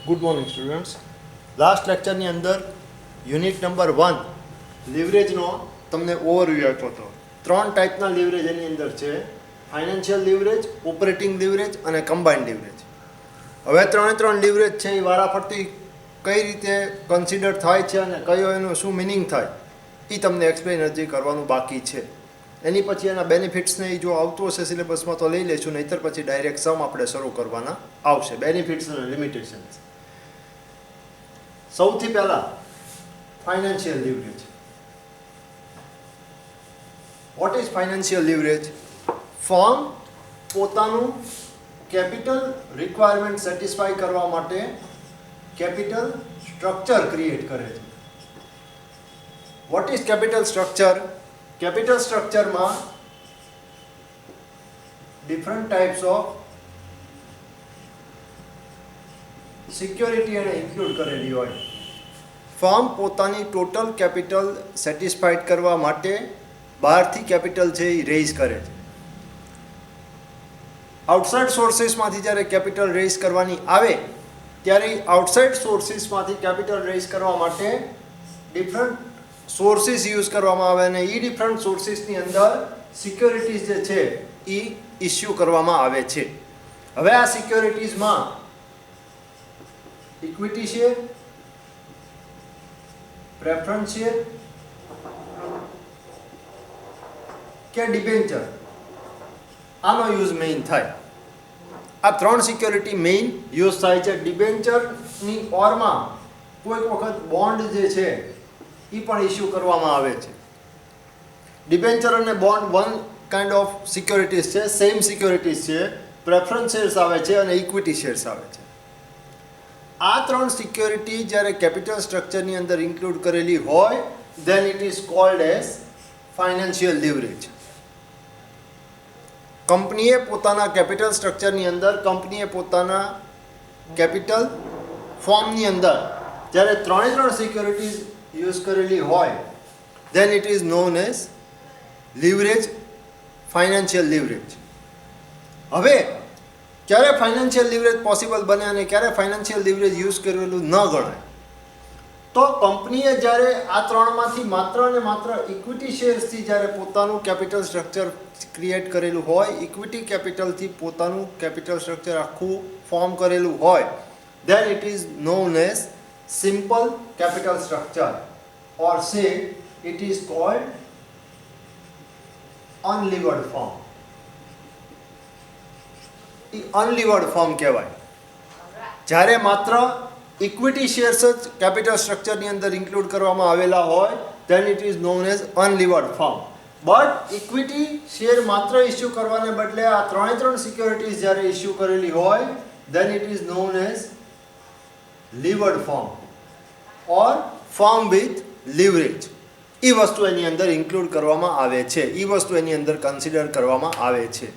Good morning students. Last લેક્ચરની અંદર unit number 1 લિવરેજનો તમને overview આપ્યો હતો. 3 ટાઈપના લિવરેજ એની અંદર છે: ફાઇનાન્શિયલ લિવરેજ, ઓપરેટિંગ લિવરેજ અને કમ્બાઇન્ડ લિવરેજ. હવે 3 લિવરેજ છે એ વારાફરતી કઈ રીતે કન્સિડર થાય છે અને કયો એનો શું મિનિંગ થાય એ તમને એક્સપ્લેન હજી કરવાનું બાકી છે. એની પછી એના બેનિફિટ્સને એ જો આવતું હશે સિલેબસમાં તો લઈ લઈશું, નહીંતર પછી ડાયરેક્ટ સમ આપણે શરૂ કરવાના આવશે. બેનિફિટ્સ અને લિમિટેશન્સ. સૌથી પહેલાં financial leverage. What is financial leverage? Firm પોતાનું કેપિટલ રિક્વાયરમેન્ટ સેટિસ્ફાઈ કરવા માટે કેપિટલ સ્ટ્રક્ચર ક્રિએટ કરે છે. What is capital structure? Capital સ્ટ્રક્ચરમાં ડિફરન્ટ ટાઈપ્સ ઓફ સિક્યોરિટી એને ઇન્ક્લુડ કરેલી હોય. ફર્મ પોતાની ટોટલ કેપિટલ સેટિસ્ફાઈડ કરવા માટે બહારથી કેપિટલ છે એ રેઇઝ કરે છે. આઉટસાઇડ સોર્સિસમાંથી જ્યારે કેપિટલ રેઇઝ કરવાની આવે ત્યારે આઉટસાઇડ સોર્સિસમાંથી કેપિટલ રેઇઝ કરવા માટે ડિફરન્ટ સોર્સિસ યુઝ કરવામાં આવે અને એ ડિફરન્ટ સોર્સિસની અંદર સિક્યોરિટીઝ જે છે એ ઇસ્યુ કરવામાં આવે છે. હવે આ સિક્યોરિટીઝમાં ઇક્વિટી શેર, પ્રેફરન્સ શેર કે ડિબેન્ચર, આનો યુઝ મેઇન થાય. આ 3 સિક્યોરિટી મેઇન યુઝ થાય છે. ડિબેન્ચરની ઓરમાં કોઈક વખત બોન્ડ જે છે એ પણ ઇસ્યુ કરવામાં આવે છે. ડિબેન્ચર અને bond one kind of securities છે, સેમ સિક્યોરિટીઝ છે. પ્રેફરન્સ શેર્સ આવે છે અને ઇક્વિટી શેર્સ આવે છે. આ 3 સિક્યોરિટી જ્યારે કેપિટલ સ્ટ્રક્ચરની અંદર ઇન્ક્લુડ કરેલી હોય then it is cold as financial leverage. કંપનીએ પોતાના કેપિટલ સ્ટ્રક્ચરની અંદર, કંપનીએ પોતાના કેપિટલ ફોર્મની અંદર જ્યારે 3 સિક્યોરિટીઝ યુઝ કરેલી હોય then it is known as leverage, financial leverage. હવે ક્યારે ફાઇનાન્શિયલ લિવરેજ પોસિબલ બને અને ક્યારે ફાઇનાન્શિયલ લિવરેજ યુઝ કરેલું ન ગણાય? તો કંપનીએ જ્યારે આ 3માંથી માત્ર અને માત્ર ઇક્વિટી શેર્સથી જ્યારે પોતાનું કેપિટલ સ્ટ્રક્ચર ક્રિએટ કરેલું હોય, ઇક્વિટી કેપિટલથી પોતાનું કેપિટલ સ્ટ્રક્ચર આખું ફોર્મ કરેલું હોય then it is known as simple capital structure or say it is called unlevered form. એ અનલિવર્ડ ફોર્મ કહેવાય. જ્યારે માત્ર ઇક્વિટી શેર્સ જ કેપિટલ સ્ટ્રક્ચરની અંદર ઇન્ક્લુડ કરવામાં આવેલા હોય then it is known as unlevered form. But equity share માત્ર ઇસ્યુ કરવાને બદલે આ 3 સિક્યોરિટીઝ જ્યારે ઇસ્યુ કરેલી હોય then it is known as levered form or form with leverage. એ વસ્તુ એની અંદર ઇન્ક્લુડ કરવામાં આવે છે, એ વસ્તુ એની અંદર કન્સિડર કરવામાં આવે છે.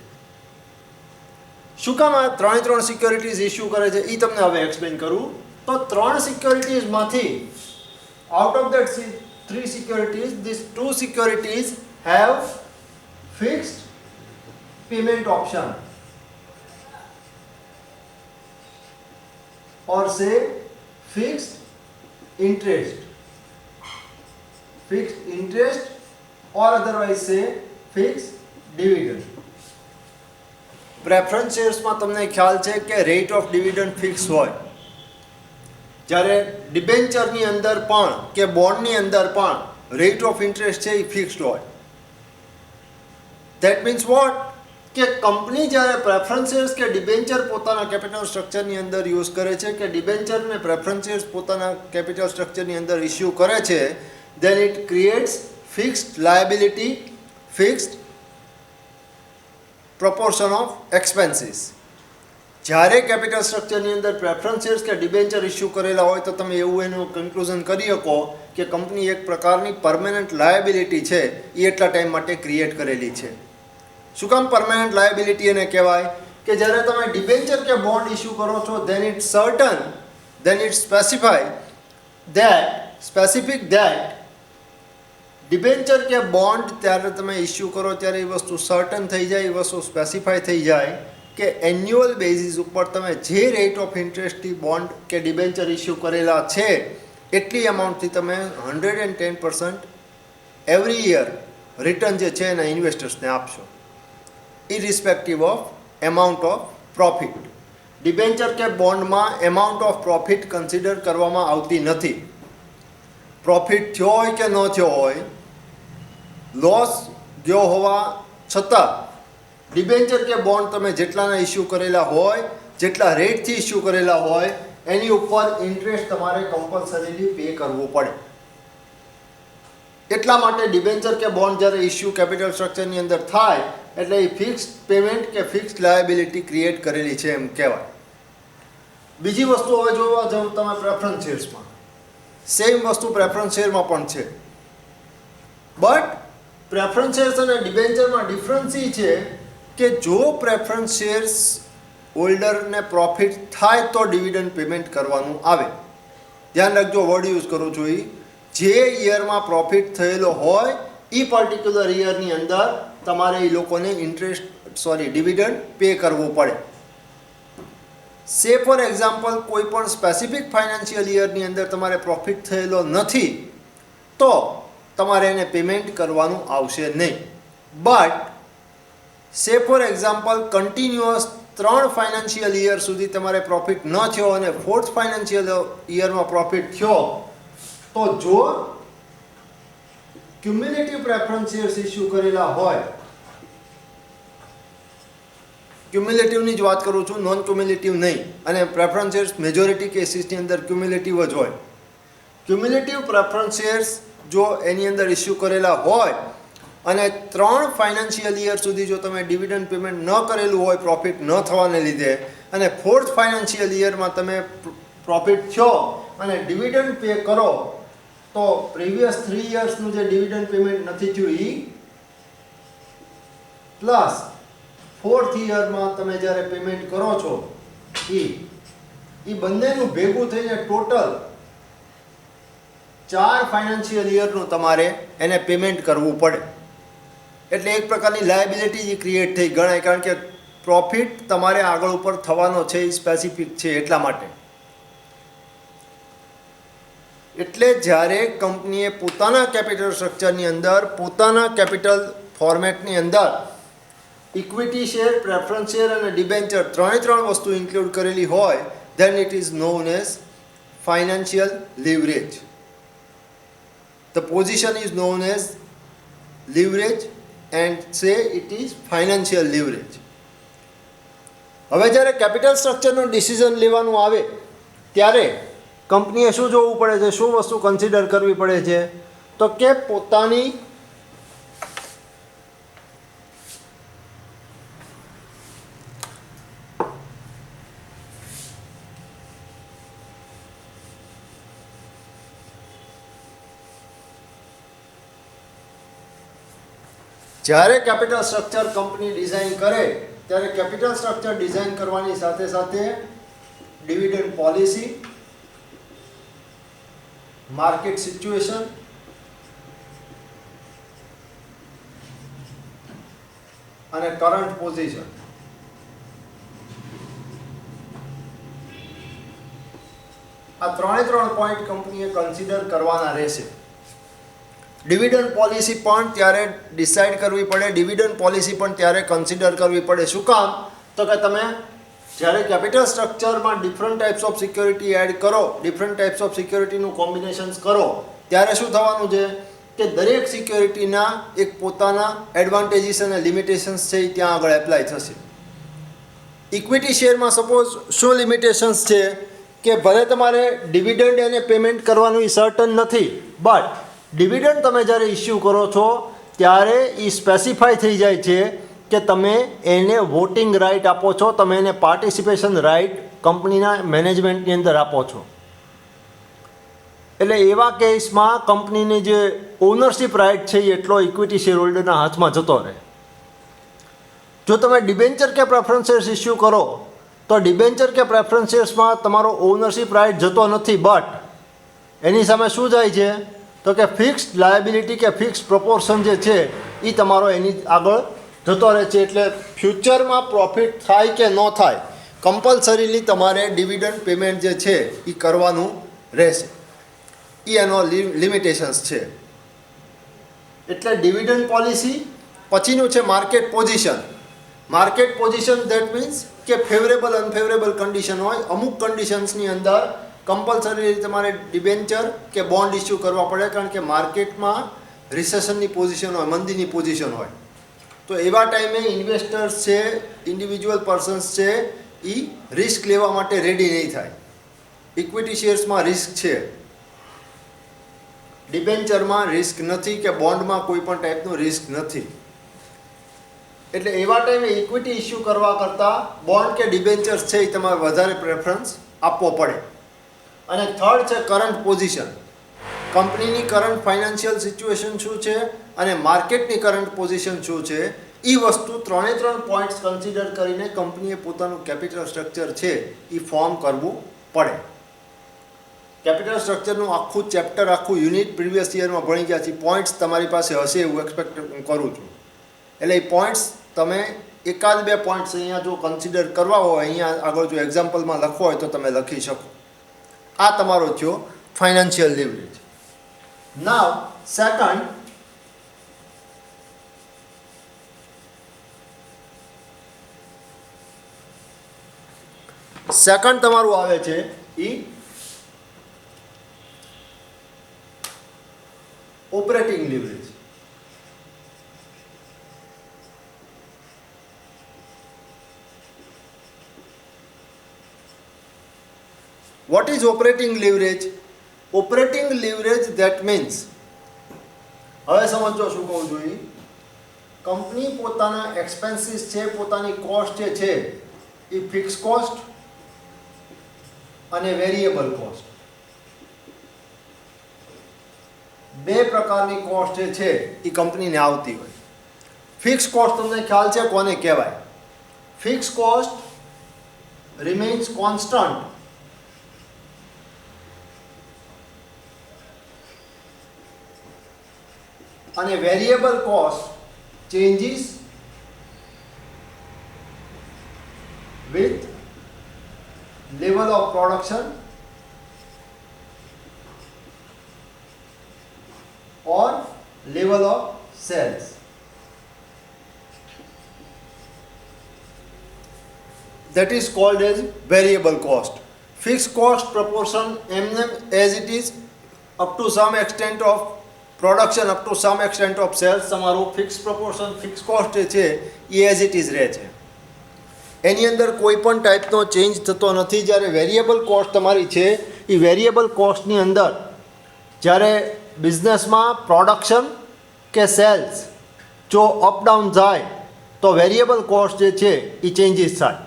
શું કામ આ 3 સિક્યોરિટીઝ ઇસ્યુ કરે છે એ તમને હવે એક્સપ્લેન કરું. તો 3 સિક્યોરિટીઝમાંથી out of that 3 securities this 2 securities have fixed payment option or say fixed interest or otherwise say fixed dividend. Preference શેર્સમાં તમને ખ્યાલ છે કે રેટ ઓફ ડિવિડન્ડ ફિક્સ હોય, જ્યારે ડિબેન્ચરની અંદર પણ કે બોન્ડની અંદર પણ રેટ ઓફ ઇન્ટરેસ્ટ છે એ ફિક્સ્ડ હોય. That means what? કે કંપની જ્યારે પ્રેફરન્સ શેર્સ કે ડિબેન્ચર પોતાના કેપિટલ સ્ટ્રક્ચરની અંદર યુઝ કરે છે, કે ડિબેન્ચર અને પ્રેફરન્સ શેર્સ પોતાના કેપિટલ સ્ટ્રક્ચરની અંદર ઇસ્યુ કરે છે then it creates fixed liability, fixed proportion of expenses. જ્યારે કેપિટલ સ્ટ્રક્ચરની અંદર પ્રેફરન્સ શેર્સ કે ડિબેન્ચર ઇસ્યુ કરેલા હોય તો તમે એવું એનું કન્ક્લુઝન કરી શકો કે કંપની એક પ્રકારની પરમેનન્ટ લાયબિલિટી છે એ એટલા ટાઈમ માટે ક્રિએટ કરેલી છે. શું કામ પરમેનન્ટ લાયબિલિટી એને કહેવાય? કે જ્યારે તમે ડિબેન્ચર કે બોન્ડ ઇસ્યુ કરો છો then it certain, then it specific that debenture કે બોન્ડ ત્યારે તમે ઇસ્યુ કરો ત્યારે એ વસ્તુ સર્ટન થઈ જાય, એ વસ્તુ સ્પેસિફાઈ થઈ જાય કે એન્યુઅલ બેઝિસ ઉપર તમે જે રેટ ઓફ ઇન્ટરેસ્ટથી બોન્ડ કે ડિબેન્ચર ઇસ્યુ કરેલા છે એટલી અમાઉન્ટથી તમે 110% એવરી યર રિટર્ન જે છે એના ઇન્વેસ્ટર્સને આપશો, irrespective of amount of profit. Debenture કે બોન્ડમાં એમાઉન્ટ ઓફ પ્રોફિટ કન્સિડર કરવામાં આવતી નથી. પ્રોફિટ થયો હોય કે ન થયો હોય, લોસ ગયો હોવા છતાં ડિબેન્ચર કે બોન્ડ તમે જેટલાના ઇસ્યુ કરેલા હોય, જેટલા રેટથી ઇસ્યુ કરેલા હોય, એની ઉપર ઇન્ટરેસ્ટ તમારે કમ્પલસરીલી પે કરવું પડે. એટલા માટે ડિબેન્ચર કે બોન્ડ જ્યારે ઇસ્યુ કેપિટલ સ્ટ્રક્ચરની અંદર થાય એટલે એ ફિક્સ્ડ પેમેન્ટ કે ફિક્સ્ડ લાયબિલિટી ક્રિએટ કરેલી છે એમ કહેવાય. બીજી વસ્તુ હવે જોવા જાવ તમે પ્રેફરન્સ શેર્સમાં, સેમ વસ્તુ પ્રેફરન્સ શેરમાં પણ છે. બટ પ્રેફરન્સ શેર્સ અને ડિબેન્ચરમાં ડિફરન્સ એ છે કે જો પ્રેફરન્સ શેર્સ હોલ્ડરને પ્રોફિટ થાય તો ડિવિડન્ડ પેમેન્ટ કરવાનું આવે. ધ્યાન રાખજો, વર્ડ યુઝ કરું છું એ જે યરમાં પ્રોફિટ થયેલો હોય એ પર્ટિક્યુલર યરની અંદર તમારે એ લોકોને ડિવિડન્ડ પે કરવું પડે. સે ફોર એક્ઝામ્પલ કોઈ પણ સ્પેસિફિક ફાઇનાન્શિયલ યરની અંદર તમારે પ્રોફિટ થયેલો નથી તો તમારે એને પેમેન્ટ કરવાનું આવશે નહીં. બટ સે for example continuous 3 financial year સુધી તમારે પ્રોફિટ ન થયો અને 4th ફાઇનાન્શિયલ યરમાં પ્રોફિટ થયો તો જો ક્યુમ્યુલેટિવ પ્રેફરન્સ શેર્સ ઇસ્યુ કરેલા હોય, ક્યુમ્યુલેટિવની જ વાત કરું છું, નોન ક્યુમ્યુલેટિવ નહીં, અને પ્રેફરન્સ શેર્સ મેજોરિટી કેસીસની અંદર ક્યુમ્યુલેટિવ જ હોય. ક્યુમ્યુલેટિવ પ્રેફરન્સ શેર્સ જો એની અંદર ઇસ્યુ કરેલા હોય અને 3 ફાઇનાન્શિયલ યર સુધી જો તમે ડિવિડન્ડ પેમેન્ટ ન કરેલું હોય પ્રોફિટ ન થવાને લીધે, અને 4th ફાઇનાન્શિયલ યરમાં તમે પ્રોફિટ થયો અને ડિવિડન્ડ પે કરો તો પ્રીવિયસ 3 યર્સનું જે ડિવિડન્ડ પેમેન્ટ નથી થયું એ પ્લસ 4th યરમાં તમે જ્યારે પેમેન્ટ કરો છો એ બંનેનું ભેગું થઈને ટોટલ 4 ફાઇનાન્શિયલ યરનું તમારે એને પેમેન્ટ કરવું પડે. એટલે એક પ્રકારની લાયબિલિટી ક્રિએટ થઈ ગણાય, કારણ કે પ્રોફિટ તમારે આગળ ઉપર થવાનો છે એ સ્પેસિફિક છે એટલા માટે. એટલે જ્યારે કંપનીએ પોતાના કેપિટલ સ્ટ્રક્ચરની અંદર, પોતાના કેપિટલ ફોર્મેટની અંદર ઇક્વિટી શેર, પ્રેફરન્સ શેર અને ડિબેન્ચર ત્રણે વસ્તુ ઇન્ક્લુડ કરેલી હોય, then it is known as financial leverage. The position is known as leverage and say it is financial leverage. હવે જ્યારે કેપિટલ સ્ટ્રક્ચરનું ડિસિઝન લેવાનું આવે ત્યારે કંપનીએ શું જોવું પડે છે, શું વસ્તુ કન્સિડર કરવી પડે છે, તો કે પોતાની જ્યારે કેપિટલ સ્ટ્રક્ચર કંપની ડિઝાઇન કરે ત્યારે કેપિટલ સ્ટ્રક્ચર ડિઝાઇન કરવાની સાથે સાથે ડિવિડન્ડ પોલિસી, માર્કેટ સિચ્યુએશન અને કરંટ પોઝિશન આ ત્રણે પોઈન્ટ કંપનીએ કન્સિડર કરવાના રહેશે. ડિવિડન્ડ પોલિસી પણ ત્યારે ડિસાઇડ કરવી પડે, ડિવિડન્ડ પોલિસી પણ ત્યારે કન્સિડર કરવી પડે. શું કામ? તો કે તમે જ્યારે કેપિટલ સ્ટ્રક્ચરમાં different types of security add કરો, ડિફરન્ટ ટાઈપ્સ ઓફ સિક્યોરિટીનું કોમ્બિનેશન્સ કરો, ત્યારે શું થવાનું છે કે દરેક સિક્યોરિટીના એક પોતાના એડવાન્ટેજીસ અને લિમિટેશન્સ છે એ ત્યાં આગળ એપ્લાય થશે. ઇક્વિટી શેરમાં સપોઝ શું લિમિટેશન્સ છે કે ભલે તમારે ડિવિડન્ડ એને પેમેન્ટ કરવાનું એ સર્ટન નથી, બટ ડિવિડન્ડ તમે જ્યારે ઇસ્યુ કરો છો ત્યારે એ સ્પેસિફાઈ થઈ જાય છે કે તમે એને વોટિંગ રાઇટ આપો છો, તમે એને પાર્ટિસિપેશન રાઇટ કંપનીના મેનેજમેન્ટની અંદર આપો છો. એટલે એવા કેસમાં કંપનીની જે ઓનરશિપ રાઇટ છે એ એટલો ઇક્વિટી શેર હોલ્ડરના હાથમાં જતો રહે. જો તમે ડિબેન્ચર કે પ્રેફરન્સ શેર્સ ઇસ્યુ કરો તો ડિબેન્ચર કે પ્રેફરન્સ શેર્સમાં તમારો ઓનરશિપ રાઇટ જતો નથી, બટ એની સામે શું જાય છે તો કે ફિક્સ્ડ લાયબિલિટી કે ફિક્સ્ડ પ્રોપોર્શન જે છે એ તમારો એની આગળ જતો રહે છે. એટલે ફ્યુચરમાં પ્રોફિટ થાય કે ન થાય, કમ્પલસરીલી તમારે ડિવિડન્ડ પેમેન્ટ જે છે એ કરવાનું રહેશે. એ એનો લિમિટેશન્સ છે. એટલે ડિવિડન્ડ પોલિસી. પછીનું છે market position. Market position that means કે ફેવરેબલ અનફેવરેબલ કન્ડિશન હોય. અમુક કન્ડિશન્સની અંદર કમ્પલસરી તમારે ડિબેન્ચર કે બોન્ડ ઇસ્યુ કરવા પડે, કારણ કે માર્કેટમાં રિસેશનની પોઝિશન હોય, મંદીની પોઝિશન હોય. તો એવા ટાઈમે ઇન્વેસ્ટર્સ છે, ઇન્ડિવિજ્યુઅલ પર્સન્સ છે, એ રિસ્ક લેવા માટે રેડી નહીં થાય. ઇક્વિટી શેર્સમાં રિસ્ક છે, ડિબેન્ચરમાં રિસ્ક નથી, કે બોન્ડમાં કોઈ પણ ટાઈપનું રિસ્ક નથી. એટલે એવા ટાઈમે ઇક્વિટી ઇસ્યુ કરવા કરતાં બોન્ડ કે ડિબેન્ચર્સ છે એ તમારે વધારે પ્રેફરન્સ આપવો પડે. અને થર્ડ છે કરંટ પોઝિશન. કંપનીની કરંટ ફાઇનાન્શિયલ સિચ્યુએશન શું છે અને માર્કેટની કરંટ પોઝિશન શું છે, એ વસ્તુ 3 પોઈન્ટ્સ કન્સિડર કરીને કંપનીએ પોતાનું કેપિટલ સ્ટ્રક્ચર છે એ ફોર્મ કરવું પડે. કેપિટલ સ્ટ્રક્ચરનું આખું ચેપ્ટર, આખું યુનિટ પ્રીવિયસ યરમાં ભણી ગયા છે. પોઈન્ટ્સ તમારી પાસે હશે એવું એક્સપેક્ટ હું કરું છું. એટલે એ પોઈન્ટ્સ તમે 1-2 પોઈન્ટ્સ અહીંયા જો કન્સિડર કરવા હોય, અહીંયા આગળ જો એક્ઝામ્પલમાં લખવો હોય તો તમે લખી શકો. આ તમારો થયો ફાઇનાન્શિયલ લીવરેજ. નાવ સેકન્ડ તમારું આવે છે એ operating leverage. What is operating leverage? Operating leverage that means, હવે સમજો શું કહું છું. કંપની પોતાના એક્સપેન્સીસ છે, પોતાની કોસ્ટ જે છે એ ફિક્સ કોસ્ટ અને વેરિયેબલ કોસ્ટ, બે પ્રકારની કોસ્ટ જે છે એ કંપનીને આવતી હોય. ફિક્સ કોસ્ટ તમને ખ્યાલ છે કોને કહેવાય? ફિક્સ કોસ્ટ રિમેન્સ કોન્સ્ટન્ટ અને variable cost changes with level of production or level of sales. That is called as variable cost. Fixed cost proportion as it is up to some extent of production, up to some extent of sales. તમારું fix proportion, fix cost જે છે એ as it is રહે છે, એની અંદર કોઈ પણ ટાઈપનો change થતો નથી. જ્યારે વેરિયેબલ કોસ્ટ તમારી છે એ વેરિયેબલ કોસ્ટની અંદર જ્યારે બિઝનેસમાં પ્રોડક્શન કે સેલ્સ જો અપડાઉન જાય તો વેરિયેબલ કોસ્ટ જે છે એ ચેન્જીસ થાય.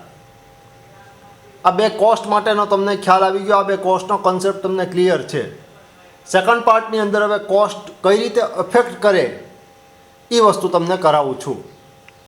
આ બે કોસ્ટ માટેનો તમને ખ્યાલ આવી ગયો. આ બે કોસ્ટનો કન્સેપ્ટ તમને ક્લિયર છે. સેકન્ડ પાર્ટની અંદર હવે કોસ્ટ કઈ રીતે અફેક્ટ કરે એ વસ્તુ તમને કરાવું છું.